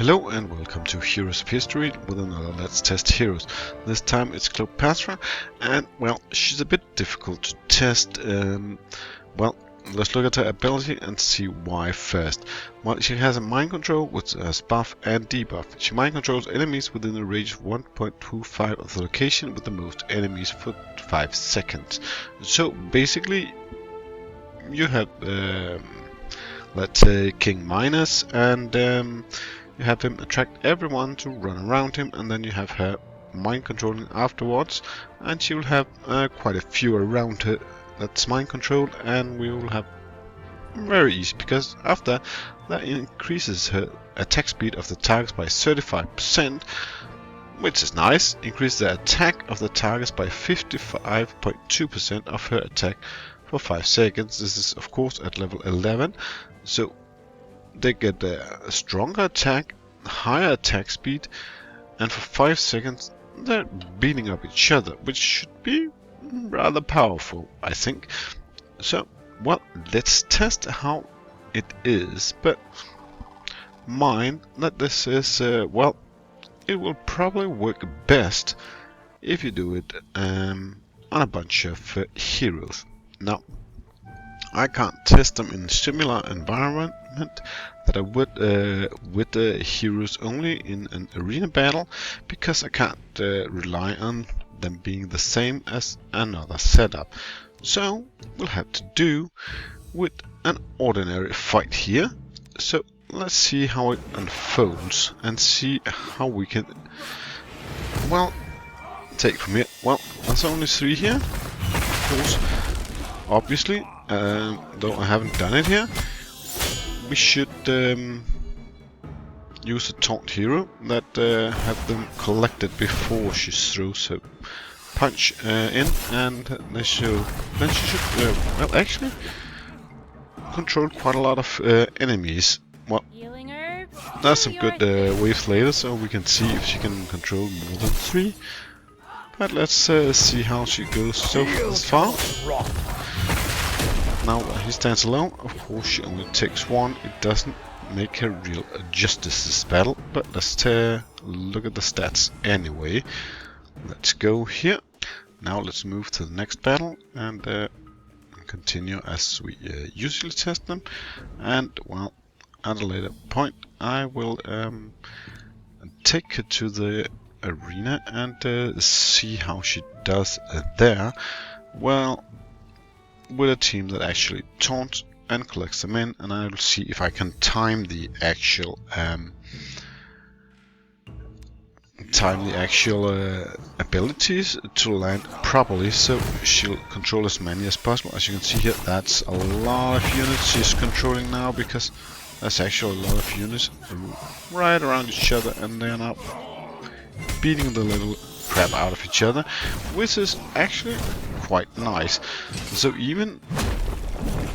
Hello and welcome to Heroes of History with another Let's Test Heroes. This time it's Cleopatra, and well, she's a bit difficult to test. Well, let's look at her ability and see why first. Well, she has a mind control which has buff and debuff. She mind controls enemies within a range of 1.25 of the location with the most enemies for 5 seconds. So basically, you have let's say King Minos, and you have him attract everyone to run around him, and then you have her mind controlling afterwards, and she will have quite a few around her that's mind controlled, and we will have very easy, because after that increases her attack speed of the targets by 35%, which is nice. Increase the attack of the targets by 55.2% of her attack for 5 seconds. This is of course at level 11, so they get a stronger attack, higher attack speed, and for 5 seconds they're beating up each other, which should be rather powerful, I think. So, well, let's test how it is, but mind that this is, well, it will probably work best if you do it on a bunch of heroes. Now, I can't test them in similar environment that I would with the heroes only in an arena battle, because I can't rely on them being the same as another setup. So we'll have to do with an ordinary fight here. So let's see how it unfolds and see how we can, well, take from here. Well, there's only 3 here, of course, obviously. Though I haven't done it here, we should use a taunt hero that have them collected before she throws her punch in, and then she should, well, actually control quite a lot of enemies. Well, there's some good waves later, so we can see if she can control more than 3. But let's see how she goes so far. Now he stands alone. Of course, she only takes 1. It doesn't make her real justice this battle, but let's look at the stats anyway. Let's go here. Now let's move to the next battle and continue as we usually test them. And well, at a later point, I will take her to the arena and see how she does there. Well, with a team that actually taunts and collects them in, and I will see if I can time the actual abilities to land properly, so she'll control as many as possible. As you can see here, that's a lot of units she's controlling now, because there's actually a lot of units right around each other, and they're now beating the little crap out of each other, which is actually quite nice. So even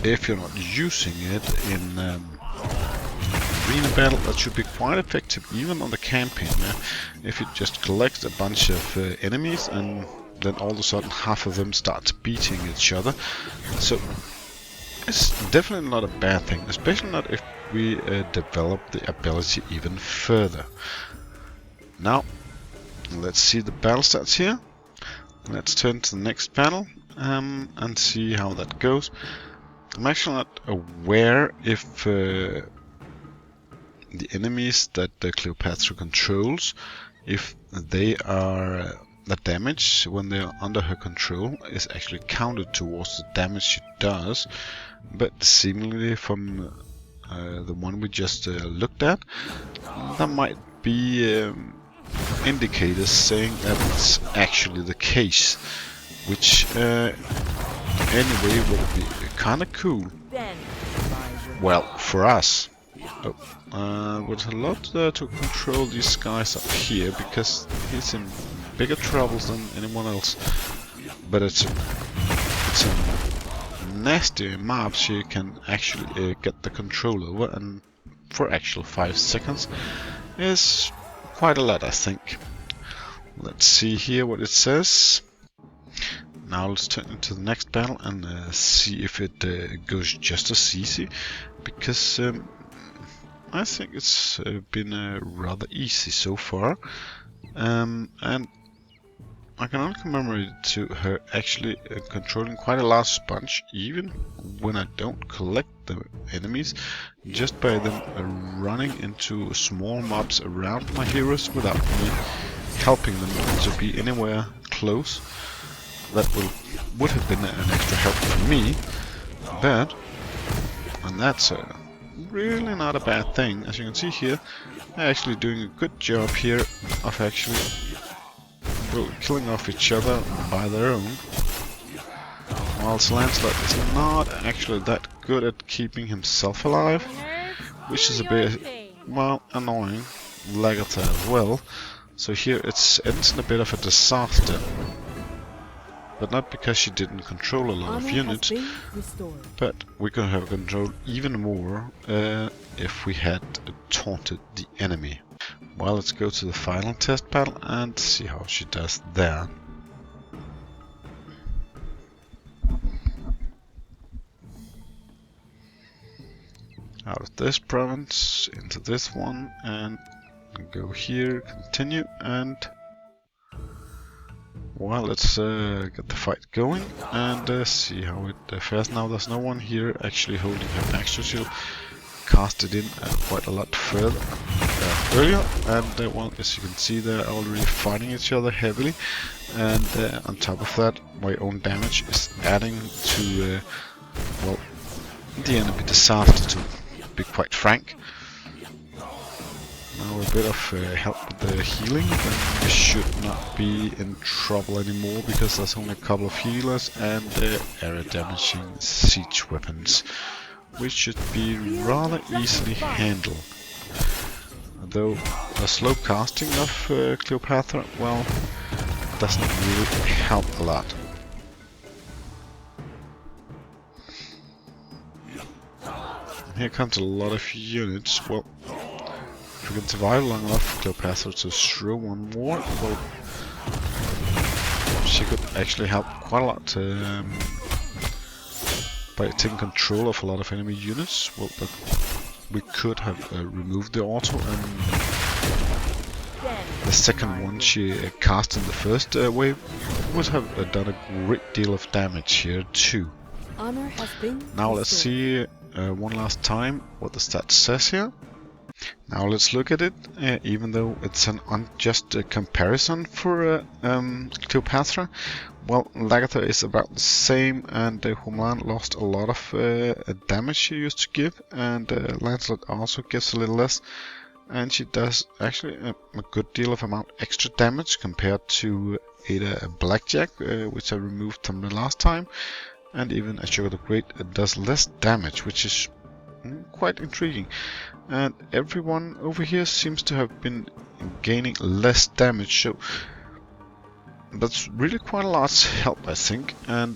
if you're not using it in arena battle, that should be quite effective even on the campaign. If you just collect a bunch of enemies, and then all of a sudden half of them start beating each other. So it's definitely not a bad thing, especially not if we develop the ability even further. Now let's see the battle stats here. Let's turn to the next battle and see how that goes. I'm actually not aware if the enemies that Cleopatra controls, if they are the damage when they are under her control is actually counted towards the damage she does. But seemingly from the one we just looked at, that might be indicators saying that it's actually the case, which anyway will be kind of cool. Well, for us. With a lot to control these guys up here, because he's in bigger troubles than anyone else. But it's a nasty map she can actually get the control over, and for actual 5 seconds is quite a lot, I think. Let's see here what it says. Now let's turn into the next battle and see if it goes just as easy, because I think it's been rather easy so far. And I can only commemorate it to her actually controlling quite a large bunch, even when I don't collect the enemies, just by them running into small mobs around my heroes without me helping them to be anywhere close. That would have been an extra help for me, but, and that's really not a bad thing. As you can see here, they're actually doing a good job here of actually killing off each other by their own, whilst Lancelot is not actually that good at keeping himself alive, which is a bit, well, annoying. Lagertha as well. So here it ends in a bit of a disaster, but not because she didn't control a lot of units, but we could have controlled even more if we had taunted the enemy. Well, let's go to the final test battle and see how she does there. Out of this province, into this one, and go here, continue, and well, let's get the fight going and see how it fares. Now there's no one here actually holding her extra shield. Cast it in quite a lot further earlier, and well, as you can see, they're already fighting each other heavily, and on top of that, my own damage is adding to well, the enemy disaster, to be quite frank. Now a bit of help with the healing, then we should not be in trouble anymore, because there's only a couple of healers and area damaging siege weapons, which should be rather easily handled. Though the slow casting of Cleopatra, well, doesn't really help a lot. Here comes a lot of units. Well, if we can survive long enough for Cleopatra to throw one more, well, she could actually help quite a lot by taking control of a lot of enemy units. Well, but we could have removed the auto, and the second one she cast in the first wave would have done a great deal of damage here too. Now let's see one last time what the stat says here. Now let's look at it, even though it's an unjust comparison for Cleopatra. Well, Lagertha is about the same, and Human lost a lot of damage she used to give, and Lancelot also gives a little less, and she does actually a good deal of amount extra damage compared to Ada Blackjack, which I removed from the last time, and even Ashoka the Great does less damage, which is quite intriguing. And everyone over here seems to have been gaining less damage, so that's really quite a large help, I think. And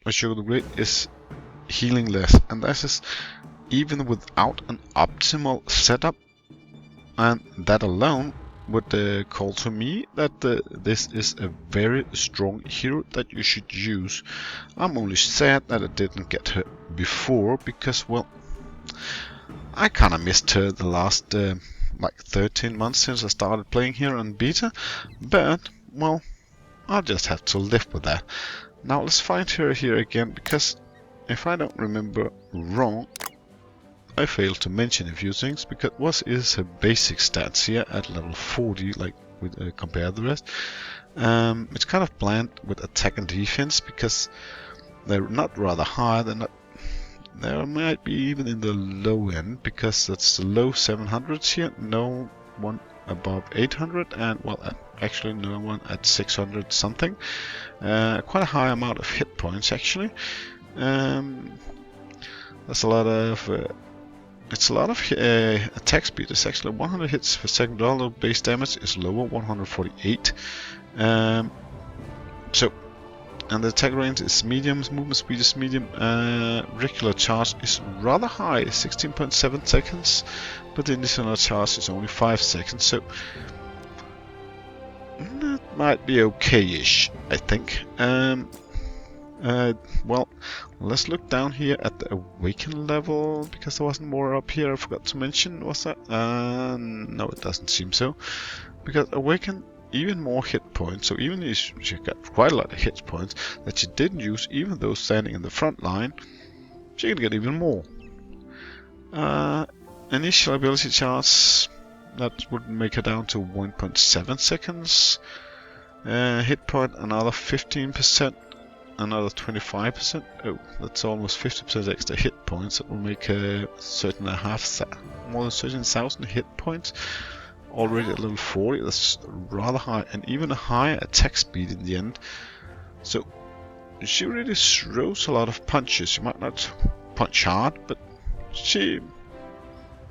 Ashoka the Great is healing less, and this is even without an optimal setup, and that alone would call to me that this is a very strong hero that you should use. I'm only sad that I didn't get her before, because, well, I kinda missed her the last like 13 months since I started playing here on beta, but, well, I'll just have to live with that. Now let's find her here again, because if I don't remember wrong, I failed to mention a few things, because what is her basic stats here at level 40, like with compared to the rest. It's kind of bland with attack and defense, because they're not rather high, they're not. There might be even in the low end, because that's the low 700s here, no one above 800, and well, actually no one at 600 something. Quite a high amount of hit points actually. That's a lot of. It's a lot of attack speed. It's actually 100 hits per second, although base damage is lower, 148. And the attack range is medium, movement speed is medium, regular charge is rather high, 16.7 seconds, but the initial charge is only 5 seconds, so that might be okay-ish, I think. Well, let's look down here at the awaken level, because there wasn't more up here I forgot to mention, was that? No, it doesn't seem so. Because awaken even more hit points, so even if she got quite a lot of hit points that she didn't use, even though standing in the front line, she can get even more. Initial ability charge, that would make her down to 1.7 seconds. Hit point another 15%, another 25%. Oh, that's almost 50% extra hit points. That will make her more than 13,000 hit points. Already at level 40, that's rather high, and even a higher attack speed in the end. So she really throws a lot of punches. She might not punch hard, but she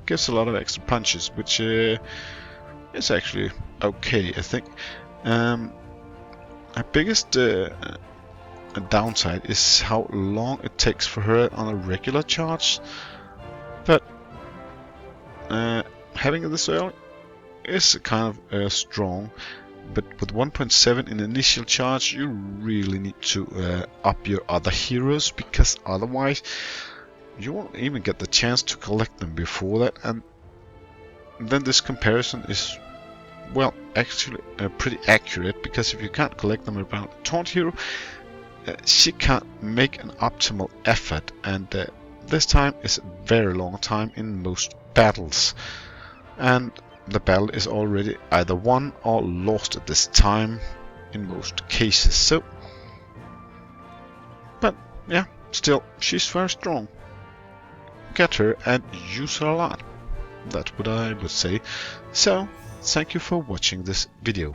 gives a lot of extra punches, which is actually okay, I think. Her biggest downside is how long it takes for her on a regular charge, but having it this early is kind of strong. But with 1.7 in initial charge, you really need to up your other heroes, because otherwise you won't even get the chance to collect them before that. And then this comparison is, well, actually pretty accurate, because if you can't collect them around a taunt hero, she can't make an optimal effort, and this time is a very long time in most battles, and the battle is already either won or lost at this time in most cases. So, but yeah, still, she's very strong. Get her and use her a lot. That's what I would say. So, thank you for watching this video.